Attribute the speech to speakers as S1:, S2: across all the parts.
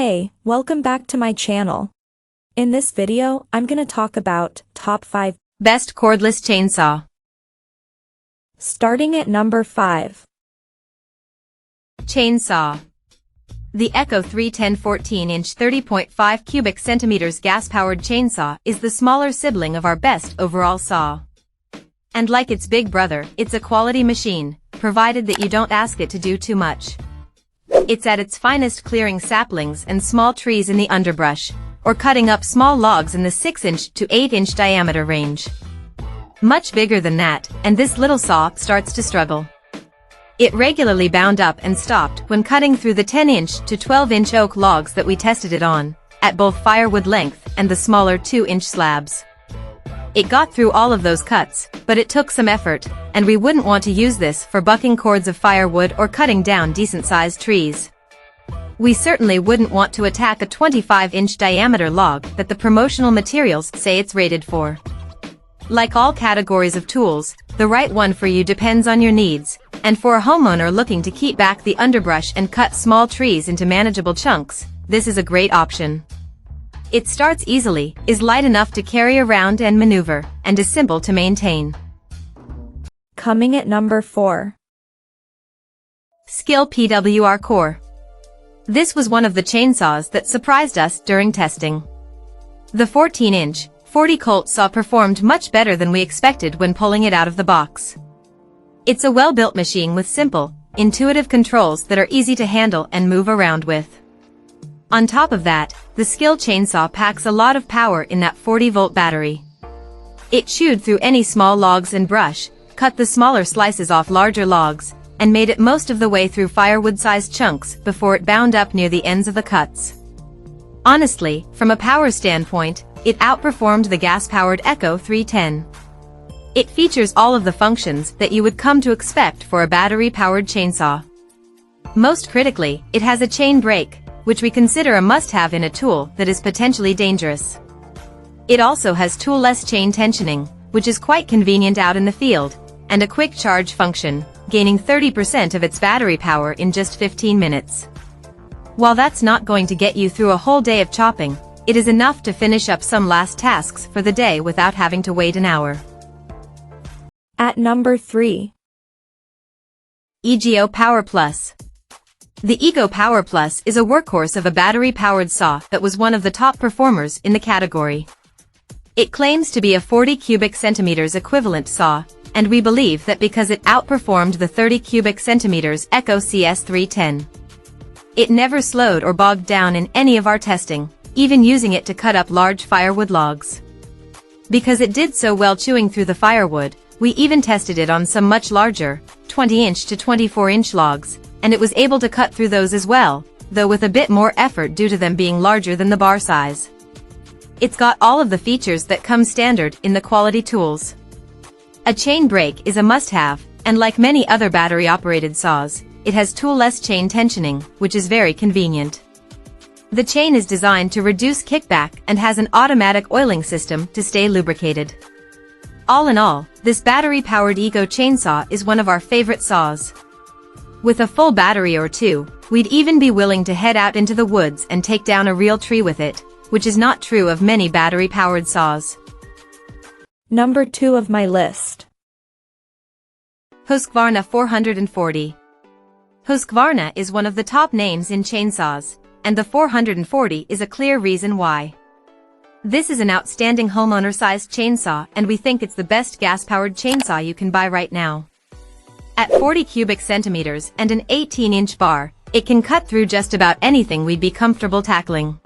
S1: Hey, welcome back to my channel. In this video, I'm gonna talk about top 5
S2: best cordless chainsaw.
S1: Starting at number 5.
S2: Chainsaw. The Echo 310 14-inch 30.5 cubic centimeters gas-powered chainsaw is the smaller sibling of our best overall saw. And like its big brother, it's a quality machine, provided that you don't ask it to do too much. It's at its finest clearing saplings and small trees in the underbrush, or cutting up small logs in the 6-inch to 8-inch diameter range. Much bigger than that, and this little saw starts to struggle. It regularly bound up and stopped when cutting through the 10-inch to 12-inch oak logs that we tested it on, at both firewood length and the smaller 2-inch slabs. It got through all of those cuts, but it took some effort, and we wouldn't want to use this for bucking cords of firewood or cutting down decent-sized trees. We certainly wouldn't want to attack a 25-inch diameter log that the promotional materials say it's rated for. Like all categories of tools, the right one for you depends on your needs, and for a homeowner looking to keep back the underbrush and cut small trees into manageable chunks, this is a great option. It starts easily, is light enough to carry around and maneuver, and is simple to maintain.
S1: Coming at number 4.
S2: SKIL PWR Core. This was one of the chainsaws that surprised us during testing. The 14-inch, 40-Colt saw performed much better than we expected when pulling it out of the box. It's a well-built machine with simple, intuitive controls that are easy to handle and move around with. On top of that, the SKIL chainsaw packs a lot of power in that 40-volt battery. It chewed through any small logs and brush, cut the smaller slices off larger logs, and made it most of the way through firewood-sized chunks before it bound up near the ends of the cuts. Honestly, from a power standpoint, it outperformed the gas-powered Echo 310. It features all of the functions that you would come to expect for a battery-powered chainsaw. Most critically, it has a chain brake, which we consider a must-have in a tool that is potentially dangerous. It also has tool-less chain tensioning, which is quite convenient out in the field, and a quick charge function, gaining 30% of its battery power in just 15 minutes. While that's not going to get you through a whole day of chopping, it is enough to finish up some last tasks for the day without having to wait an hour.
S1: At number 3.
S2: EGO Power Plus. The EGO Power Plus is a workhorse of a battery-powered saw that was one of the top performers in the category. It claims to be a 40 cubic centimeters equivalent saw, and we believe that because it outperformed the 30 cubic centimeters Echo CS310. It never slowed or bogged down in any of our testing, even using it to cut up large firewood logs. Because it did so well chewing through the firewood, we even tested it on some much larger, 20-inch to 24-inch logs, and it was able to cut through those as well, though with a bit more effort due to them being larger than the bar size. It's got all of the features that come standard in the quality tools. A chain brake is a must-have, and like many other battery-operated saws, it has tool-less chain tensioning, which is very convenient. The chain is designed to reduce kickback and has an automatic oiling system to stay lubricated. All in all, this battery-powered EGO chainsaw is one of our favorite saws. With a full battery or two, we'd even be willing to head out into the woods and take down a real tree with it, which is not true of many battery-powered saws.
S1: Number 2 of my list.
S2: Husqvarna 440. Husqvarna is one of the top names in chainsaws, and the 440 is a clear reason why. This is an outstanding homeowner-sized chainsaw, and we think it's the best gas-powered chainsaw you can buy right now. At 40 cubic centimeters and an 18-inch bar, it can cut through just about anything we'd be comfortable tackling.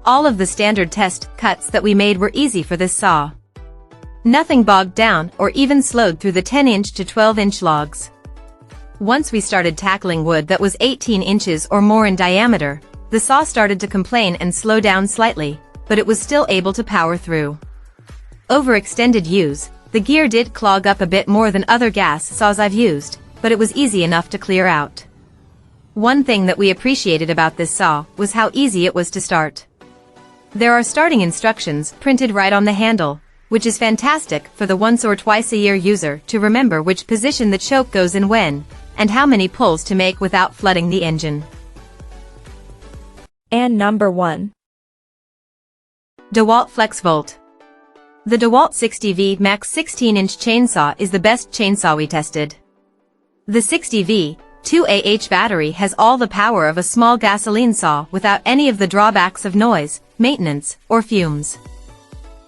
S2: All of the standard test cuts that we made were easy for this saw. Nothing bogged down or even slowed through the 10-inch to 12-inch logs. Once we started tackling wood that was 18 inches or more in diameter, the saw started to complain and slow down slightly, but it was still able to power through. Over extended use, the gear did clog up a bit more than other gas saws I've used, but it was easy enough to clear out. One thing that we appreciated about this saw was how easy it was to start. There are starting instructions printed right on the handle, which is fantastic for the once or twice a year user to remember which position the choke goes in when, and how many pulls to make without flooding the engine.
S1: And number 1.
S2: DEWALT FLEXVOLT. The DEWALT 60V Max 16-inch chainsaw is the best chainsaw we tested. The 60V 2Ah battery has all the power of a small gasoline saw without any of the drawbacks of noise, maintenance, or fumes.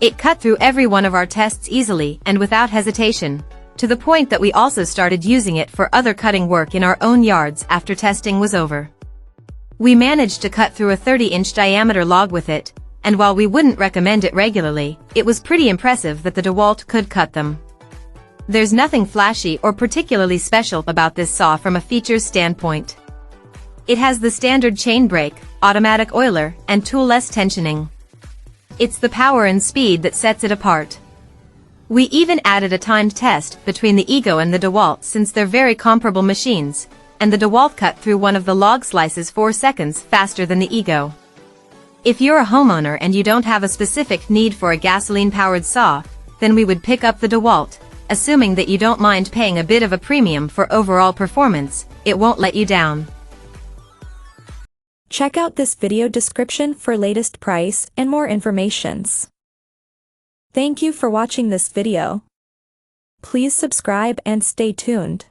S2: It cut through every one of our tests easily and without hesitation, to the point that we also started using it for other cutting work in our own yards after testing was over. We managed to cut through a 30-inch diameter log with it, and while we wouldn't recommend it regularly, it was pretty impressive that the DEWALT could cut them. There's nothing flashy or particularly special about this saw from a features standpoint. It has the standard chain brake, automatic oiler, and tool-less tensioning. It's the power and speed that sets it apart. We even added a timed test between the Ego and the DEWALT since they're very comparable machines, and the DEWALT cut through one of the log slices 4 seconds faster than the Ego. If you're a homeowner and you don't have a specific need for a gasoline-powered saw, then we would pick up the DEWALT, assuming that you don't mind paying a bit of a premium for overall performance. It won't let you down.
S1: Check out this video description for latest price and more informations. Thank you for watching this video. Please subscribe and stay tuned.